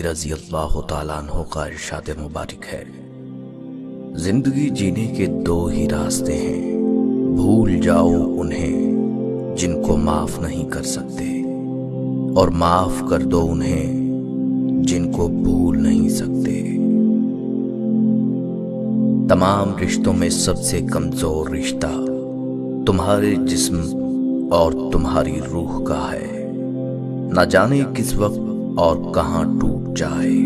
رضی اللہ تعالیٰ عنہ کا ارشاد مبارک ہے، زندگی جینے کے دو ہی راستے ہیں، بھول جاؤ انہیں جن کو معاف نہیں کر سکتے، اور معاف کر دو انہیں جن کو بھول نہیں سکتے۔ تمام رشتوں میں سب سے کمزور رشتہ تمہارے جسم اور تمہاری روح کا ہے، نہ جانے کس وقت اور کہاں ٹوٹ جائے۔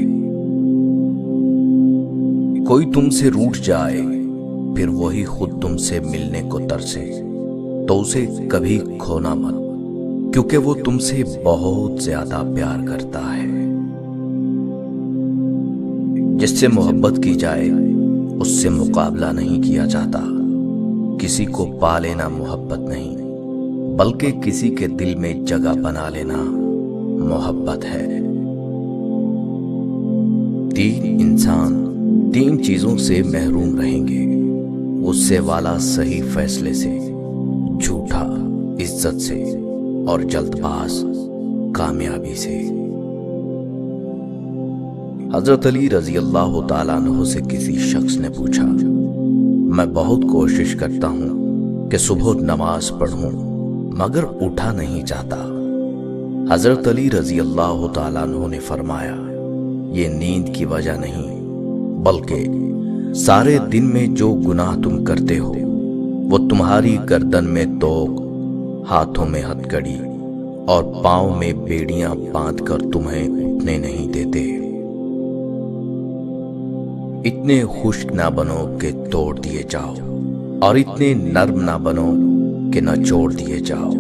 کوئی تم سے روٹھ جائے پھر وہی خود تم سے ملنے کو ترسے تو اسے کبھی کھونا مت، کیونکہ وہ تم سے بہت زیادہ پیار کرتا ہے۔ جس سے محبت کی جائے اس سے مقابلہ نہیں کیا جاتا، کسی کو پا لینا محبت نہیں بلکہ کسی کے دل میں جگہ بنا لینا محبت ہے۔ تین انسان تین چیزوں سے محروم رہیں گے، غصے والا صحیح فیصلے سے، جھوٹا عزت سے، اور جلد باز کامیابی سے۔ حضرت علی رضی اللہ تعالیٰ عنہ سے کسی شخص نے پوچھا، میں بہت کوشش کرتا ہوں کہ صبح نماز پڑھوں مگر اٹھا نہیں جاتا۔ حضرت علی رضی اللہ تعالیٰ عنہ نے فرمایا، یہ نیند کی وجہ نہیں بلکہ سارے دن میں جو گناہ تم کرتے ہو وہ تمہاری گردن میں توق، ہاتھوں میں ہتھ کڑی اور پاؤں میں بیڑیاں باندھ کر تمہیں اٹھنے نہیں دیتے۔ اتنے خشک نہ بنو کہ توڑ دیے جاؤ، اور اتنے نرم نہ بنو کہ نچوڑ دیے جاؤ۔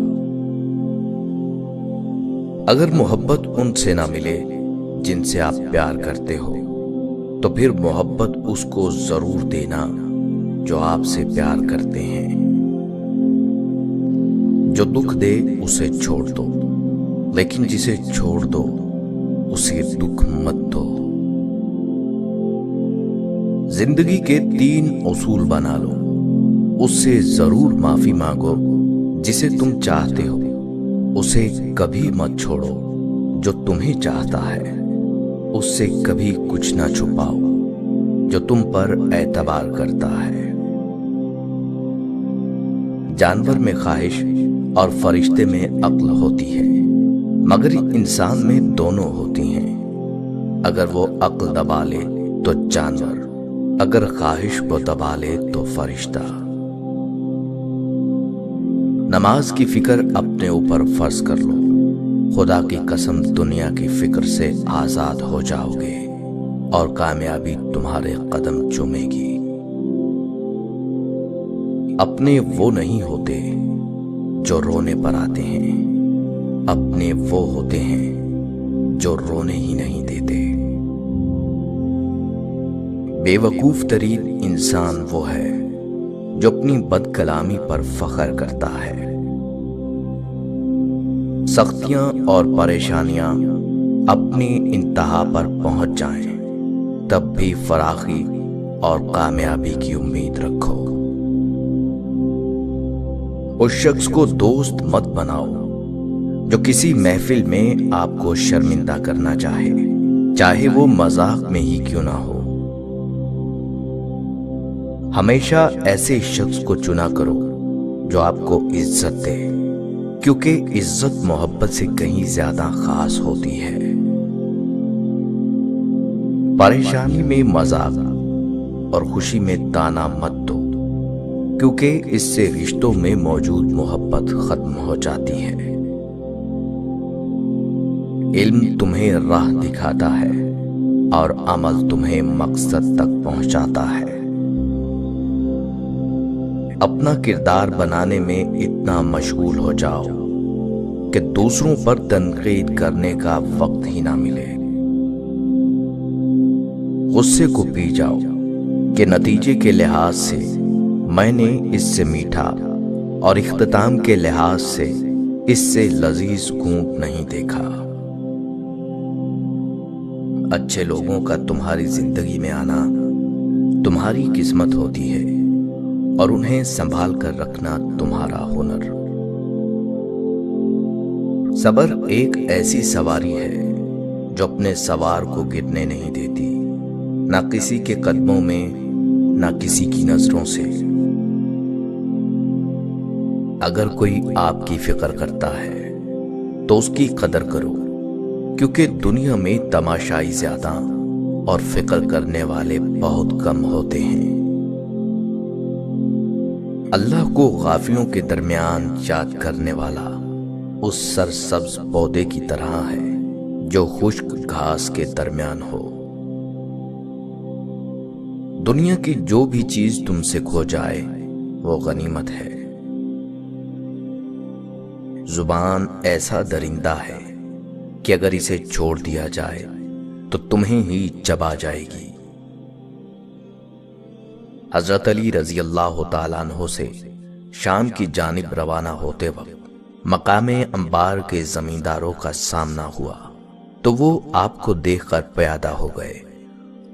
اگر محبت ان سے نہ ملے جن سے آپ پیار کرتے ہو تو پھر محبت اس کو ضرور دینا جو آپ سے پیار کرتے ہیں۔ جو دکھ دے اسے چھوڑ دو، لیکن جسے چھوڑ دو اسے دکھ مت دو۔ زندگی کے تین اصول بنا لو، اس سے ضرور معافی مانگو جسے تم چاہتے ہو، اسے کبھی مت چھوڑو جو تمہیں چاہتا ہے، اس سے کبھی کچھ نہ چھپاؤ جو تم پر اعتبار کرتا ہے۔ جانور میں خواہش اور فرشتے میں عقل ہوتی ہے، مگر انسان میں دونوں ہوتی ہیں۔ اگر وہ عقل دبا لے تو جانور، اگر خواہش کو دبا لے تو فرشتہ۔ نماز کی فکر اپنے اوپر فرض کر لو، خدا کی قسم دنیا کی فکر سے آزاد ہو جاؤ گے اور کامیابی تمہارے قدم چومے گی۔ اپنے وہ نہیں ہوتے جو رونے پر آتے ہیں، اپنے وہ ہوتے ہیں جو رونے ہی نہیں دیتے۔ بے وقوف ترین انسان وہ ہے جو اپنی بد کلامی پر فخر کرتا ہے۔ سختیاں اور پریشانیاں اپنی انتہا پر پہنچ جائیں تب بھی فراخی اور کامیابی کی امید رکھو۔ اس شخص کو دوست مت بناؤ جو کسی محفل میں آپ کو شرمندہ کرنا چاہے وہ مذاق میں ہی کیوں نہ ہو۔ ہمیشہ ایسے شخص کو چنا کرو جو آپ کو عزت دے، کیونکہ عزت محبت سے کہیں زیادہ خاص ہوتی ہے۔ پریشانی میں مذاق اور خوشی میں تانا مت دو، کیونکہ اس سے رشتوں میں موجود محبت ختم ہو جاتی ہے۔ علم تمہیں راہ دکھاتا ہے اور عمل تمہیں مقصد تک پہنچاتا ہے۔ اپنا کردار بنانے میں اتنا مشغول ہو جاؤ کہ دوسروں پر تنقید کرنے کا وقت ہی نہ ملے۔ غصے کو پی جاؤ کہ نتیجے کے لحاظ سے میں نے اس سے میٹھا اور اختتام کے لحاظ سے اس سے لذیذ گھونٹ نہیں دیکھا۔ اچھے لوگوں کا تمہاری زندگی میں آنا تمہاری قسمت ہوتی ہے اور انہیں سنبھال کر رکھنا تمہارا ہنر۔ صبر ایک ایسی سواری ہے जो अपने सवार को गिरने नहीं देती, ना किसी के कदमों में, ना किसी की नजरों से। अगर कोई आपकी फिक्र करता है तो उसकी कदर करो, क्योंकि दुनिया में तमाशाई ज्यादा और फिक्र करने वाले बहुत कम होते हैं। अल्लाह को गाफियों के दरमियान याद करने वाला उस सरसब्ज पौधे की तरह है जो खुश्क घास के दरमियान हो। दुनिया की जो भी चीज तुमसे खो जाए वो गनीमत है। जुबान ऐसा दरिंदा है कि अगर इसे छोड़ दिया जाए तो तुम्हें ही चबा जाएगी। हजरत अली रजी अल्लाह तआला अन्हु से शाम की जानिब रवाना होते वक्त मकामे अंबार के जमींदारों का सामना हुआ तो वो आपको देखकर प्यादा हो गए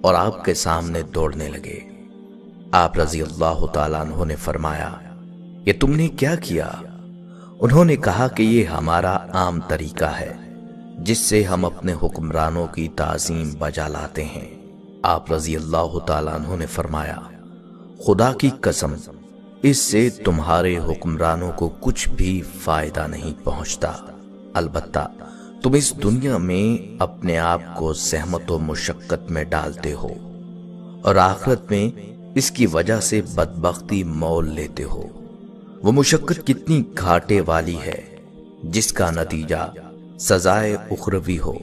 और आपके सामने दौड़ने लगे। आप रजी अल्लाह तआला अन्हु ने फरमाया, ये तुमने क्या किया? उन्होंने कहा कि ये हमारा आम तरीका है जिससे हम अपने हुक्मरानों की ताज़ीम बजा लाते हैं। आप रजी अल्लाह तआला अन्हु ने फरमाया, खुदा की कसम, इससे तुम्हारे हुक्मरानों को कुछ भी फायदा नहीं पहुंचता। अलबत्ता तुम इस दुनिया में अपने आप को ज़हमत और मुशक्कत में डालते हो और आखिरत में इसकी वजह से बदबख्ती मोल लेते हो। वो मुशक्कत कितनी घाटे वाली है जिसका नतीजा सजाए उखरवी हो,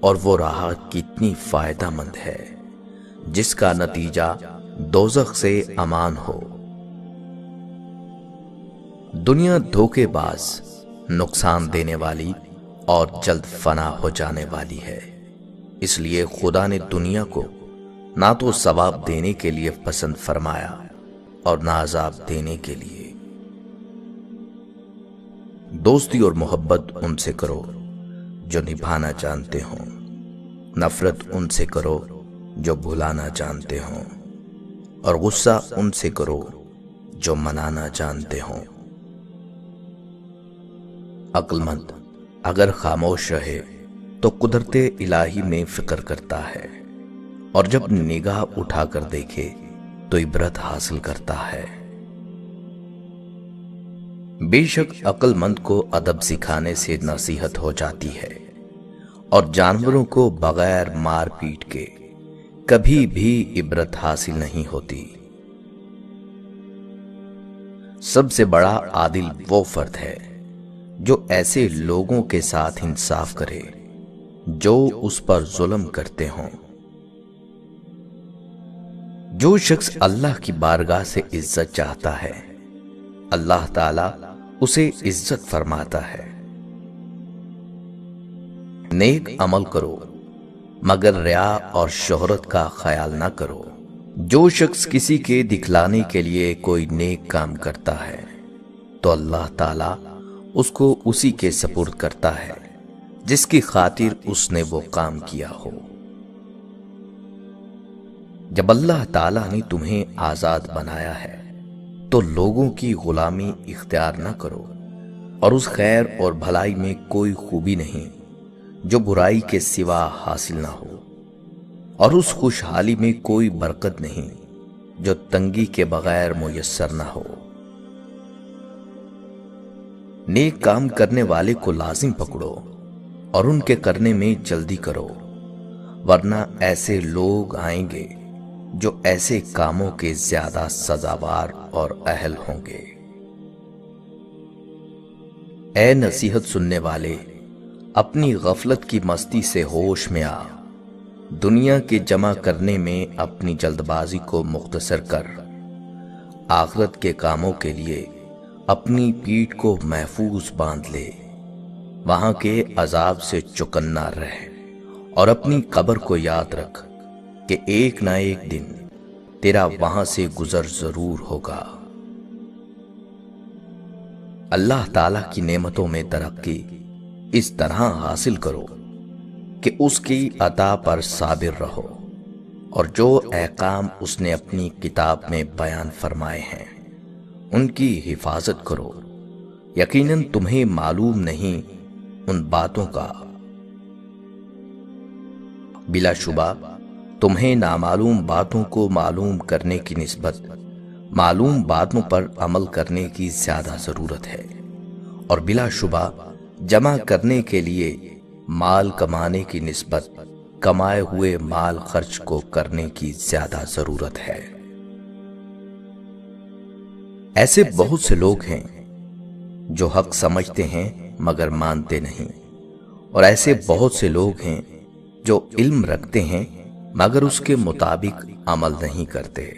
और वो राहत कितनी फायदामंद है जिसका नतीजा दोज़ख से अमान हो। दुनिया धोखेबाज, नुकसान देने वाली और जल्द फना हो जाने वाली है। इसलिए खुदा ने दुनिया को ना तो सवाब देने के लिए पसंद फरमाया और ना अजाब देने के लिए। दोस्ती और मोहब्बत उनसे करो जो निभाना जानते हो, नफरत उनसे करो जो भुलाना जानते हो, और गुस्सा उनसे करो जो मनाना जानते हो। अक्लमंद अगर खामोश रहे तो कुदरते इलाही में फिक्र करता है, और जब निगाह उठाकर देखे तो इबरत हासिल करता है। बेशक अक्लमंद को अदब सिखाने से नसीहत हो जाती है, और जानवरों को बगैर मार पीट के कभी भी इबरत हासिल नहीं होती। सबसे बड़ा आदिल वो फर्द है जो ऐसे लोगों के साथ इंसाफ करे जो उस पर जुल्म करते हों। जो शख्स अल्लाह की बारगाह से इज्जत चाहता है, अल्लाह ताला उसे इज्जत फरमाता है। नेक अमल करो मगर रिया और शोहरत का ख्याल ना करो। जो शख्स किसी के दिखलाने के लिए कोई नेक काम करता है तो अल्लाह ताला उसको उसी के सपुर्द करता है जिसकी खातिर उसने वो काम किया हो। जब अल्लाह ताला ने तुम्हें आजाद बनाया है तो लोगों की गुलामी इख्तियार ना करो, और उस खैर और भलाई में कोई खूबी नहीं जो बुराई के सिवा हासिल ना हो, और उस खुशहाली में कोई बरकत नहीं जो तंगी के बगैर मुयस्सर ना हो। नेक काम करने वाले को लाजिम पकड़ो और उनके करने में जल्दी करो, वरना ऐसे लोग आएंगे जो ऐसे कामों के ज्यादा सजावार और अहल होंगे। ऐ नसीहत सुनने वाले, अपनी गफलत की मस्ती से होश में आ। दुनिया के जमा करने में अपनी जल्दबाजी को मुख्तसर कर। आखिरत के कामों के लिए अपनी पीठ को महफूज बांध ले। वहां के अजाब से चौकन्ना रह, और अपनी कब्र को याद रख कि एक ना एक दिन तेरा वहां से गुजर जरूर होगा। अल्लाह ताला की नेमतों में तरक्की इस तरह हासिल करो कि उसकी अता पर साबिर रहो, और जो अहकाम उसने अपनी किताब में बयान फरमाए हैं उनकी हिफाजत करो। यकीनन तुम्हें मालूम नहीं उन बातों का بلا شبہ تمہیں نامعلوم باتوں کو معلوم کرنے کی نسبت معلوم باتوں پر عمل کرنے کی زیادہ ضرورت ہے، اور بلا شبہ جمع کرنے کے لیے مال کمانے کی نسبت کمائے ہوئے مال خرچ کو کرنے کی زیادہ ضرورت ہے۔ ایسے بہت سے لوگ ہیں جو حق سمجھتے ہیں مگر مانتے نہیں، اور ایسے بہت سے لوگ ہیں جو علم رکھتے ہیں مگر اس کے مطابق عمل نہیں کرتے۔